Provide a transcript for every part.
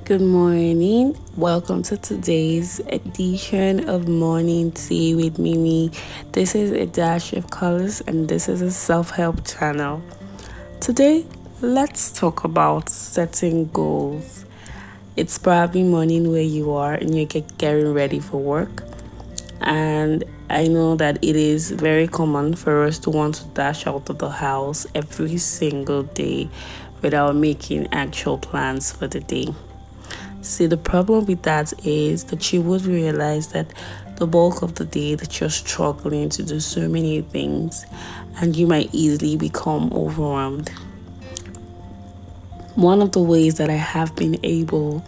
Good morning. Welcome to today's edition of Morning Tea with Mimi. This is a dash of colors and this is a self-help channel. Today, let's talk about setting goals. It's probably morning where you are and you're getting ready for work. And I know that it is very common for us to want to dash out of the house every single day without making actual plans for the day. See, the problem with that is that you would realize that the bulk of the day that you're struggling to do so many things and you might easily become overwhelmed. One of the ways that I have been able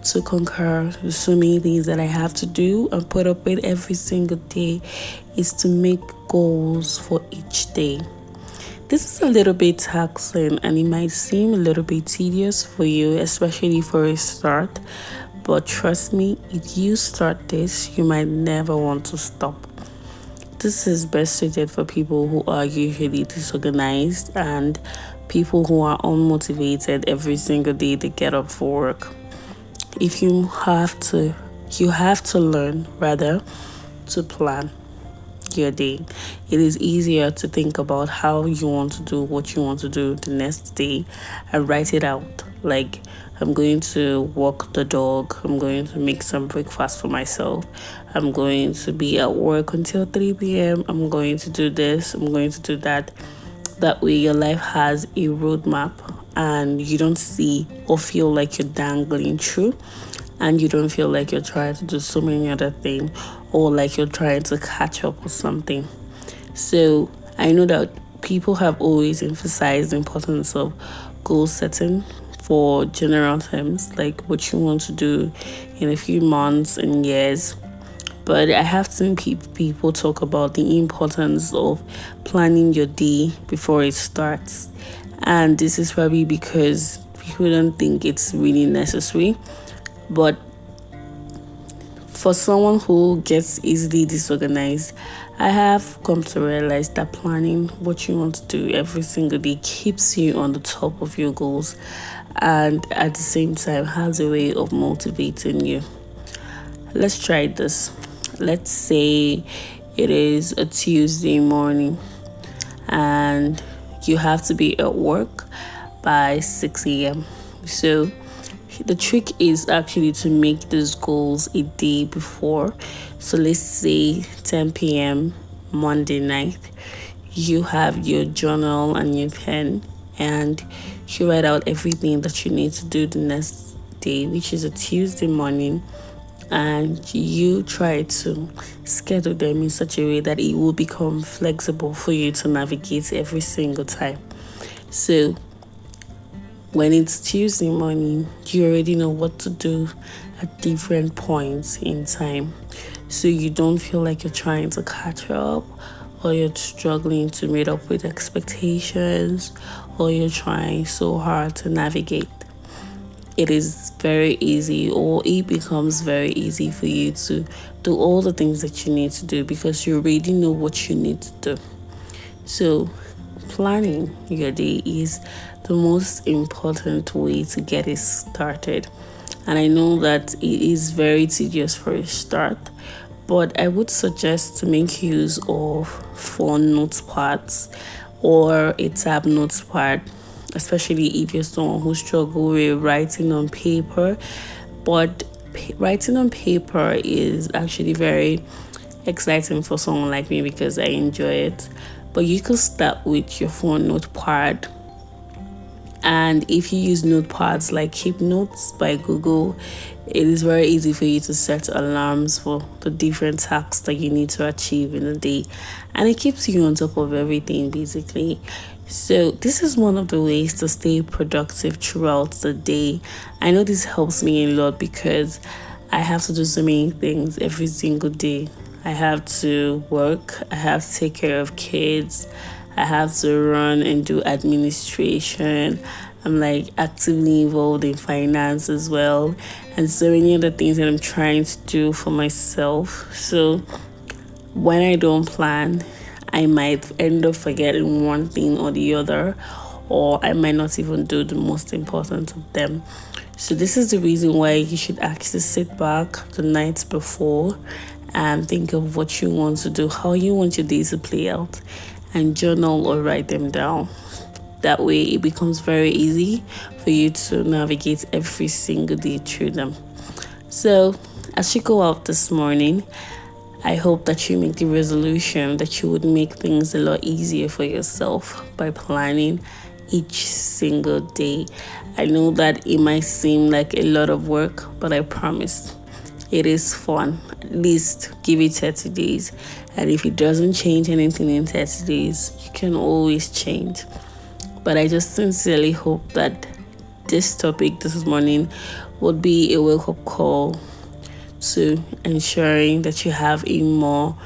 to conquer so many things that I have to do and put up with every single day is to make goals for each day. This is a little bit taxing and it might seem a little bit tedious for you, especially for a start. But trust me, if you start this, you might never want to stop. This is best suited for people who are usually disorganized and people who are unmotivated every single day to get up for work. If you have to learn rather to plan your day. It is easier to think about how you want to do what you want to do the next day and write it out. Like, I'm going to walk the dog, I'm going to make some breakfast for myself, I'm going to be at work until 3 p.m., I'm going to do this, I'm going to do that. That way your life has a roadmap and you don't see or feel like you're dangling through, and you don't feel like you're trying to do so many other things or like you're trying to catch up with something. So I know that people have always emphasized the importance of goal setting for general terms, like what you want to do in a few months and years. But I have seen people talk about the importance of planning your day before it starts. And this is probably because people don't think it's really necessary. But for someone who gets easily disorganized, I have come to realize that planning what you want to do every single day keeps you on the top of your goals and at the same time has a way of motivating you. Let's try this. Let's say it is a Tuesday morning and you have to be at work by 6 a.m. So the trick is actually to make those goals a day before. So let's say 10 p.m. Monday night, you have your journal and your pen and you write out everything that you need to do the next day, which is a Tuesday morning, and you try to schedule them in such a way that it will become flexible for you to navigate every single time. So when it's Tuesday morning, you already know what to do at different points in time. So you don't feel like you're trying to catch up or you're struggling to meet up with expectations or you're trying so hard to navigate. It is very easy, or it becomes very easy for you to do all the things that you need to do because you already know what you need to do. So planning your day is the most important way to get it started. And I know that it is very tedious for a start, but I would suggest to make use of phone notepads or a tab notepad, especially if you're someone who struggles with writing on paper. But writing on paper is actually very exciting for someone like me because I enjoy it. But you can start with your phone notepad. And if you use notepads like Keep Notes by Google, it is very easy for you to set alarms for the different tasks that you need to achieve in a day. And it keeps you on top of everything, basically. So this is one of the ways to stay productive throughout the day. I know this helps me a lot because I have to do so many things every single day. I have to work, I have to take care of kids, I have to run and do administration. I'm like actively involved in finance as well, and so many other things that I'm trying to do for myself. So when I don't plan, I might end up forgetting one thing or the other, or I might not even do the most important of them. So this is the reason why you should actually sit back the night before and think of what you want to do, how you want your day to play out, and journal or write them down. That way it becomes very easy for you to navigate every single day through them. So as you go out this morning, I hope that you make the resolution that you would make things a lot easier for yourself by planning each single day. I know that it might seem like a lot of work, but I promise it is fun. At least give it 30 days. And if it doesn't change anything in 30 days, you can always change. But I just sincerely hope that this topic this morning would be a wake-up call to ensuring that you have a more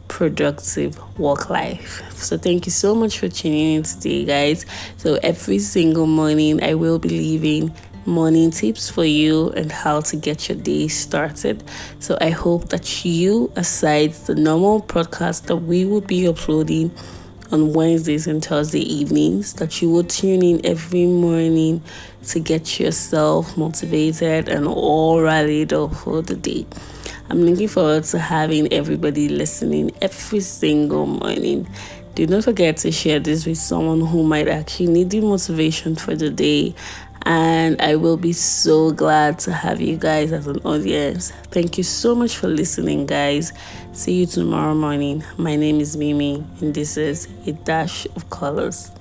productive work life. So thank you so much for tuning in today, guys. So every single morning I will be leaving morning tips for you and how to get your day started. So I hope that you, aside the normal podcast that we will be uploading on Wednesdays and Thursday evenings, that you will tune in every morning to get yourself motivated and all rallied up for the day. I'm looking forward to having everybody listening every single morning. Do not forget to share this with someone who might actually need the motivation for the day. And I will be so glad to have you guys as an audience. Thank you so much for listening, guys. See you tomorrow morning. My name is Mimi, and this is A Dash of Colors.